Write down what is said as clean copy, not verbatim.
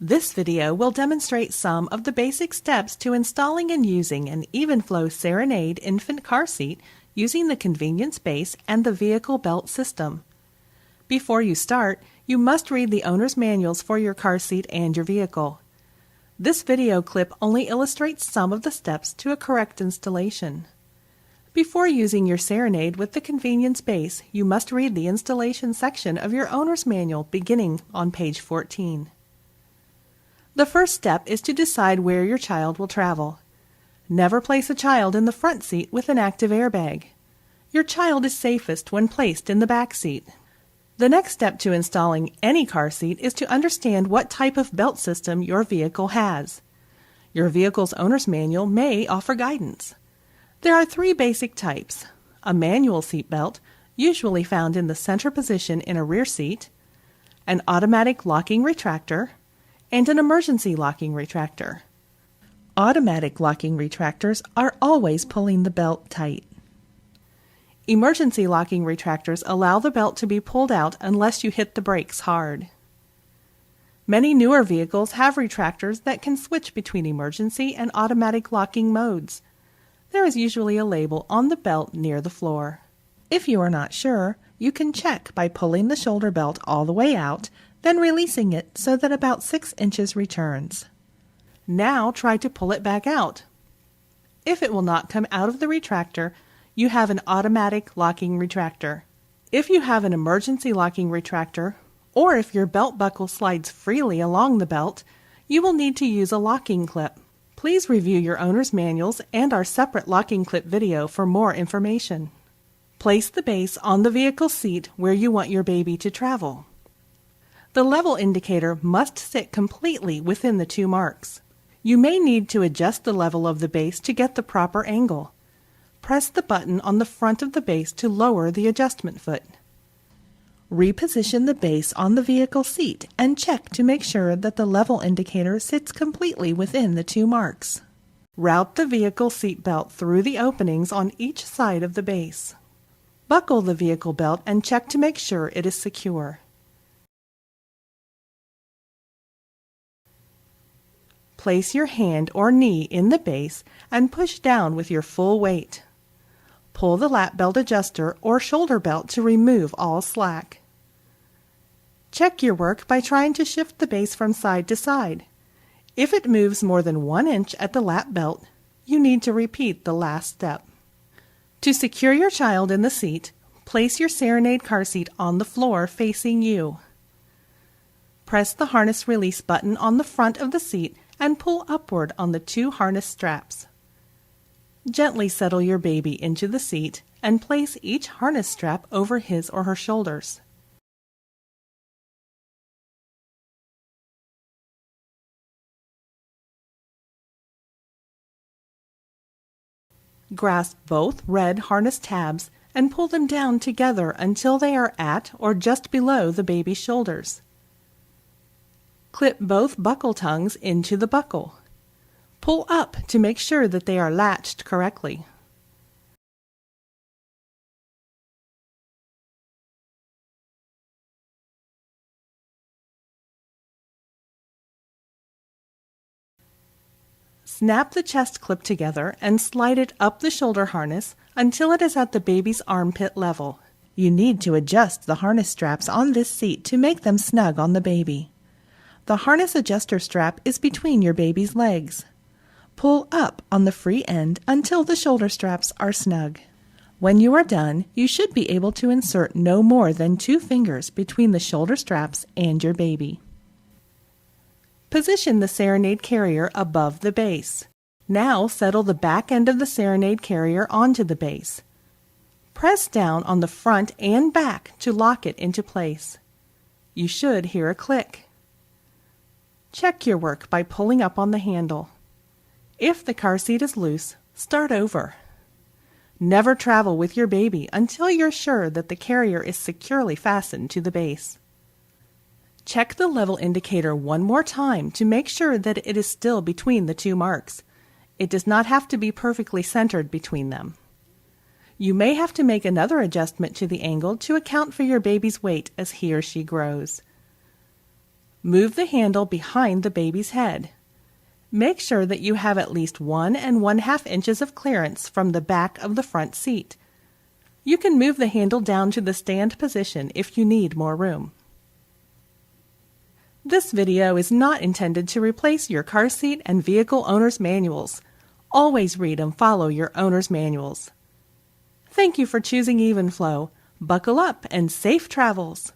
This video will demonstrate some of the basic steps to installing and using an Evenflo Serenade infant car seat using the convenience base and the vehicle belt system. Before you start, you must read the owner's manuals for your car seat and your vehicle. This video clip only illustrates some of the steps to a correct installation. Before using your Serenade with the convenience base, you must read the installation section of your owner's manual beginning on page 14. The first step is to decide where your child will travel. Never place a child in the front seat with an active airbag. Your child is safest when placed in the back seat. The next step to installing any car seat is to understand what type of belt system your vehicle has. Your vehicle's owner's manual may offer guidance. There are three basic types: a manual seat belt, usually found in the center position in a rear seat, an automatic locking retractor, and an emergency locking retractor. Automatic locking retractors are always pulling the belt tight. Emergency locking retractors allow the belt to be pulled out unless you hit the brakes hard. Many newer vehicles have retractors that can switch between emergency and automatic locking modes. There is usually a label on the belt near the floor. If you are not sure, you can check by pulling the shoulder belt all the way out, then releasing it so that about 6 inches returns. Now try to pull it back out. If it will not come out of the retractor, you have an automatic locking retractor. If you have an emergency locking retractor, or if your belt buckle slides freely along the belt, you will need to use a locking clip. Please review your owner's manuals and our separate locking clip video for more information. Place the base on the vehicle seat where you want your baby to travel. The level indicator must sit completely within the 2 marks. You may need to adjust the level of the base to get the proper angle. Press the button on the front of the base to lower the adjustment foot. Reposition the base on the vehicle seat and check to make sure that the level indicator sits completely within the 2 marks. Route the vehicle seat belt through the openings on each side of the base. Buckle the vehicle belt and check to make sure it is secure. Place your hand or knee in the base and push down with your full weight. Pull the lap belt adjuster or shoulder belt to remove all slack. Check your work by trying to shift the base from side to side. If it moves more than 1 inch at the lap belt, you need to repeat the last step. To secure your child in the seat, place your Serenade car seat on the floor facing you. Press the harness release button on the front of the seat and pull upward on the 2 harness straps. Gently settle your baby into the seat and place each harness strap over his or her shoulders. Grasp both red harness tabs and pull them down together until they are at or just below the baby's shoulders. Clip both buckle tongues into the buckle. Pull up to make sure that they are latched correctly. Snap the chest clip together and slide it up the shoulder harness until it is at the baby's armpit level. You need to adjust the harness straps on this seat to make them snug on the baby. The harness adjuster strap is between your baby's legs. Pull up on the free end until the shoulder straps are snug. When you are done, you should be able to insert no more than 2 fingers between the shoulder straps and your baby. Position the Serenade carrier above the base. Now settle the back end of the Serenade carrier onto the base. Press down on the front and back to lock it into place. You should hear a click. Check your work by pulling up on the handle. If the car seat is loose, start over. Never travel with your baby until you're sure that the carrier is securely fastened to the base. Check the level indicator one more time to make sure that it is still between the 2 marks. It does not have to be perfectly centered between them. You may have to make another adjustment to the angle to account for your baby's weight as he or she grows. Move the handle behind the baby's head. Make sure that you have at least 1 1/2 inches of clearance from the back of the front seat. You can move the handle down to the stand position if you need more room. This video is not intended to replace your car seat and vehicle owner's manuals. Always read and follow your owner's manuals. Thank you for choosing Evenflo. Buckle up and safe travels!